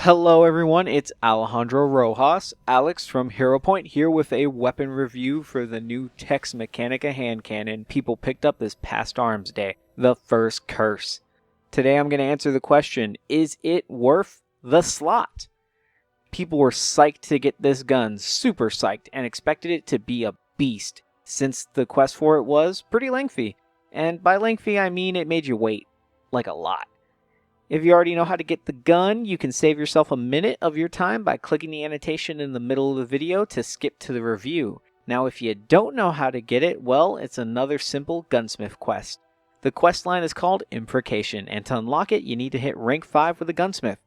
Hello everyone, it's Alejandro Rojas, Alex from Heropoint, here with a weapon review for the new Tex Mechanica hand cannon people picked up this past Arms Day, the First Curse. Today I'm going to answer the question, is it worth the slot? People were psyched to get this gun, super psyched, and expected it to be a beast, since the quest for it was pretty lengthy. And by lengthy I mean it made you wait, like a lot. If you already know how to get the gun, you can save yourself a minute of your time by clicking the annotation in the middle of the video to skip to the review. Now if you don't know how to get it, well, it's another simple Gunsmith quest. The quest line is called Imprecation, and to unlock it, you need to hit rank 5 with a Gunsmith.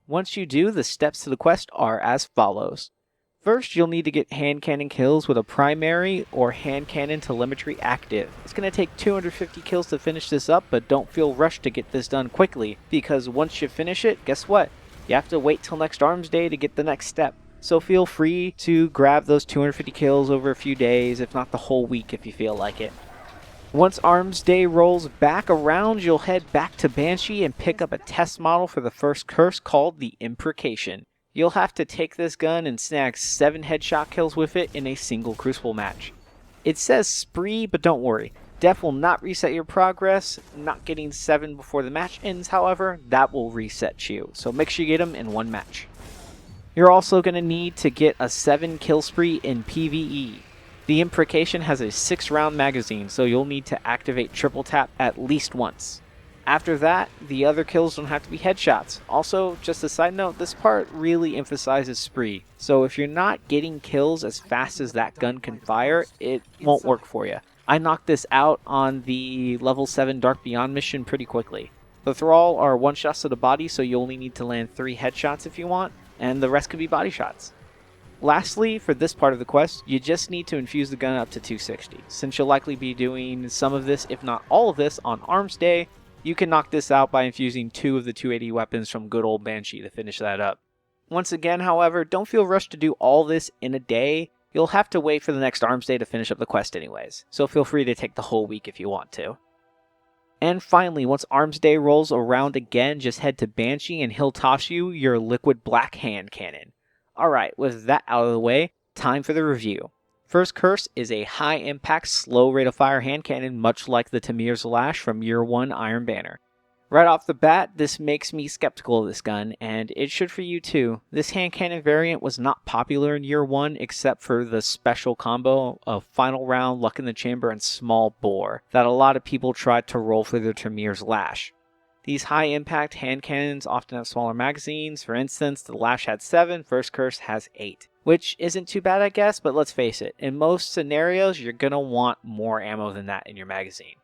Once you do, the steps to the quest are as follows. First, you'll need to get hand cannon kills with a primary or hand cannon telemetry active. It's going to take 250 kills to finish this up, but don't feel rushed to get this done quickly, because once you finish it, guess what? You have to wait till next Arms Day to get the next step. So feel free to grab those 250 kills over a few days, if not the whole week if you feel like it. Once Arms Day rolls back around, you'll head back to Banshee and pick up a test model for the First Curse called the Imprecation. You'll have to take this gun and snag 7 headshot kills with it in a single Crucible match. It says spree, but don't worry. Def will not reset your progress. Not getting 7 before the match ends, however, that will reset you. So make sure you get them in one match. You're also going to need to get a 7 kill spree in PvE. The Imprecation has a 6-round magazine, so you'll need to activate triple tap at least once. After that, the other kills don't have to be headshots. Also, just a side note, this part really emphasizes spree. So if you're not getting kills as fast as that gun can fire, it won't work for you. I knocked this out on the level 7 Dark Beyond mission pretty quickly. The Thrall are one-shots to the body, so you only need to land 3 headshots if you want, and the rest could be body shots. Lastly, for this part of the quest, you just need to infuse the gun up to 260. Since you'll likely be doing some of this, if not all of this, on Arms Day, you can knock this out by infusing 2 of the 280 weapons from good old Banshee to finish that up. Once again, however, don't feel rushed to do all this in a day. You'll have to wait for the next Arms Day to finish up the quest anyways, so feel free to take the whole week if you want to. And finally, once Arms Day rolls around again, just head to Banshee and he'll toss you your liquid black hand cannon. Alright, with that out of the way, time for the review. First Curse is a high-impact, slow rate-of-fire hand cannon, much like the Tamir's Lash from Year 1 Iron Banner. Right off the bat, this makes me skeptical of this gun, and it should for you too. This hand cannon variant was not popular in Year 1, except for the special combo of Final Round, Luck in the Chamber, and Small Bore, that a lot of people tried to roll for their Tamir's Lash. These high-impact hand cannons often have smaller magazines. For instance, the Lash had 7, First Curse has 8. Which isn't too bad, I guess, but let's face it, in most scenarios, you're going to want more ammo than that in your magazine.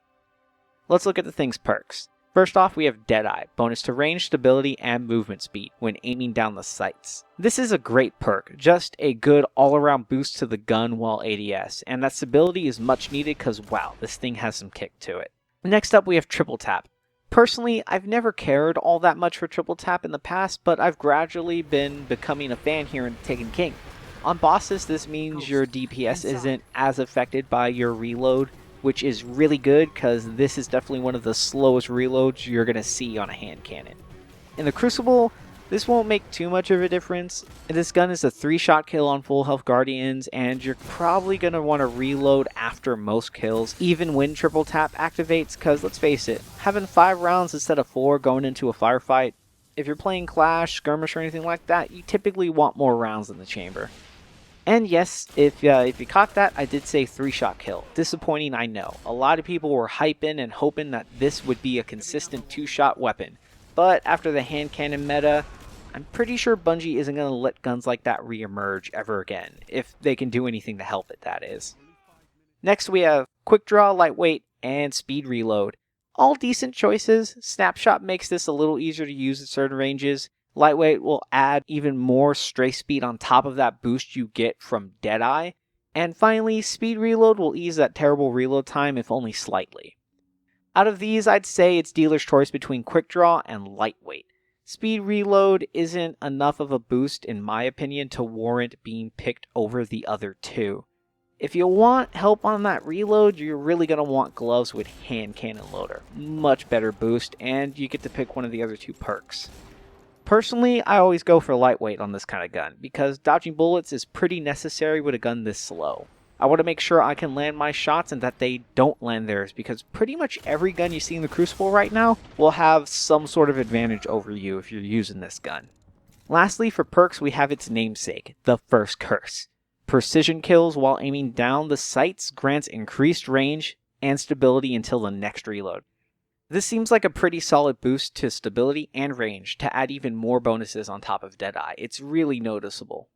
Let's look at the thing's perks. First off, we have Deadeye, bonus to range, stability, and movement speed when aiming down the sights. This is a great perk, just a good all-around boost to the gun while ADS, and that stability is much needed because, wow, this thing has some kick to it. Next up, we have Triple Tap. Personally, I've never cared all that much for Triple Tap in the past, but I've gradually been becoming a fan here in Taken King. On bosses, this means your DPS isn't as affected by your reload, which is really good because this is definitely one of the slowest reloads you're going to see on a hand cannon. In the Crucible, this won't make too much of a difference. This gun is a 3-shot kill on full health Guardians, and you're probably going to want to reload after most kills, even when Triple Tap activates, because let's face it, having 5 rounds instead of 4 going into a firefight, if you're playing Clash, Skirmish, or anything like that, you typically want more rounds in the chamber. And yes, if you caught that, I did say 3-shot kill. Disappointing, I know. A lot of people were hyping and hoping that this would be a consistent 2-shot weapon. But after the hand cannon meta, I'm pretty sure Bungie isn't going to let guns like that re-emerge ever again. If they can do anything to help it, that is. Next we have Quick Draw, Lightweight, and Speed Reload. All decent choices. Snapshot makes this a little easier to use at certain ranges. Lightweight will add even more stray speed on top of that boost you get from Deadeye. And finally, Speed Reload will ease that terrible reload time if only slightly. Out of these, I'd say it's dealer's choice between Quick Draw and Lightweight. Speed Reload isn't enough of a boost in my opinion to warrant being picked over the other two. If you want help on that reload, you're really going to want gloves with hand cannon loader. Much better boost, and you get to pick one of the other 2 perks. Personally, I always go for lightweight on this kind of gun, because dodging bullets is pretty necessary with a gun this slow. I want to make sure I can land my shots and that they don't land theirs, because pretty much every gun you see in the Crucible right now will have some sort of advantage over you if you're using this gun. Lastly, for perks, we have its namesake, the First Curse. Precision kills while aiming down the sights grants increased range and stability until the next reload. This seems like a pretty solid boost to stability and range to add even more bonuses on top of Deadeye. It's really noticeable.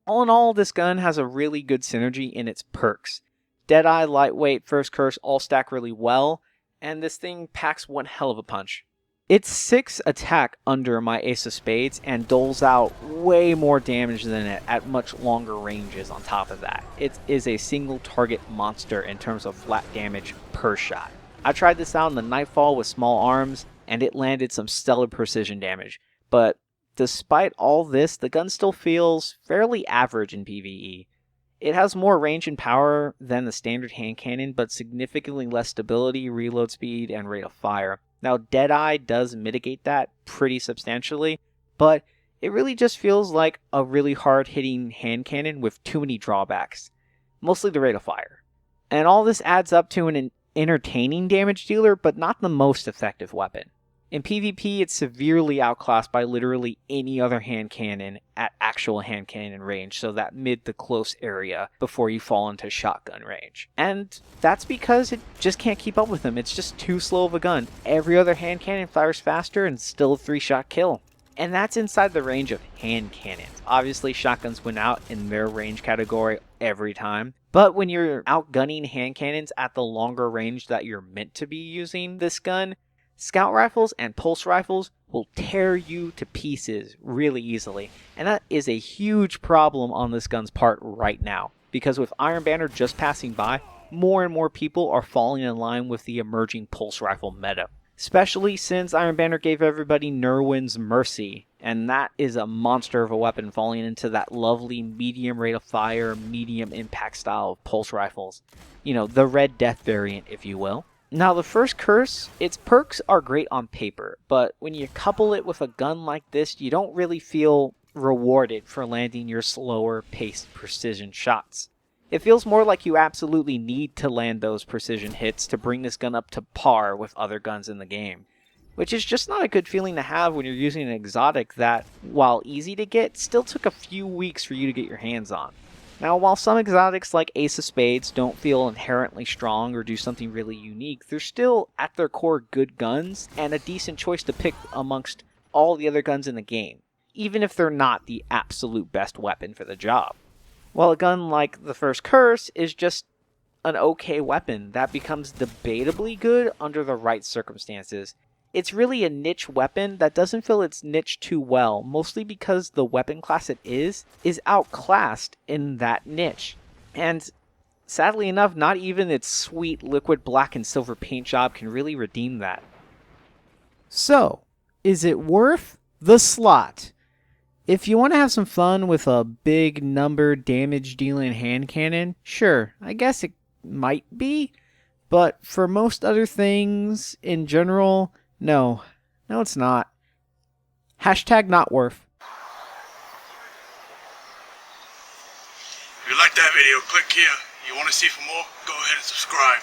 All in all, this gun has a really good synergy in its perks. Deadeye, lightweight, First Curse all stack really well, and this thing packs one hell of a punch. It's 6 attack under my Ace of Spades and doles out way more damage than it at much longer ranges on top of that. It is a single target monster in terms of flat damage per shot. I tried this out in the Nightfall with small arms, and it landed some stellar precision damage, but despite all this, the gun still feels fairly average in PvE. It has more range and power than the standard hand cannon, but significantly less stability, reload speed, and rate of fire. Now, Deadeye does mitigate that pretty substantially, but it really just feels like a really hard-hitting hand cannon with too many drawbacks, mostly the rate of fire. And all this adds up to an entertaining damage dealer, but not the most effective weapon. In PvP, it's severely outclassed by literally any other hand cannon at actual hand cannon range, so that mid to close area before you fall into shotgun range. And that's because it just can't keep up with them. It's just too slow of a gun. Every other hand cannon fires faster and still a 3-shot kill. And that's inside the range of hand cannons. Obviously, shotguns win out in their range category every time. But when you're outgunning hand cannons at the longer range that you're meant to be using this gun, scout rifles and pulse rifles will tear you to pieces really easily, and that is a huge problem on this gun's part right now, because with Iron Banner just passing by, more and more people are falling in line with the emerging pulse rifle meta, especially since Iron Banner gave everybody Nerwin's Mercy, and that is a monster of a weapon falling into that lovely medium rate of fire, medium impact style of pulse rifles. You know, the Red Death variant, if you will. Now, the First Curse, its perks are great on paper, but when you couple it with a gun like this, you don't really feel rewarded for landing your slower paced precision shots. It feels more like you absolutely need to land those precision hits to bring this gun up to par with other guns in the game, which is just not a good feeling to have when you're using an exotic that, while easy to get, still took a few weeks for you to get your hands on. Now, while some exotics like Ace of Spades don't feel inherently strong or do something really unique, they're still, at their core, good guns and a decent choice to pick amongst all the other guns in the game, even if they're not the absolute best weapon for the job. While a gun like the First Curse is just an okay weapon that becomes debatably good under the right circumstances, it's really a niche weapon that doesn't fill its niche too well, mostly because the weapon class it is outclassed in that niche. And sadly enough, not even its sweet liquid black and silver paint job can really redeem that. So, is it worth the slot? If you want to have some fun with a big number damage dealing hand cannon, sure, I guess it might be. But for most other things in general, no, it's not. Hashtag not worth. If you like that video, click here. You want to see for more? Go ahead and subscribe.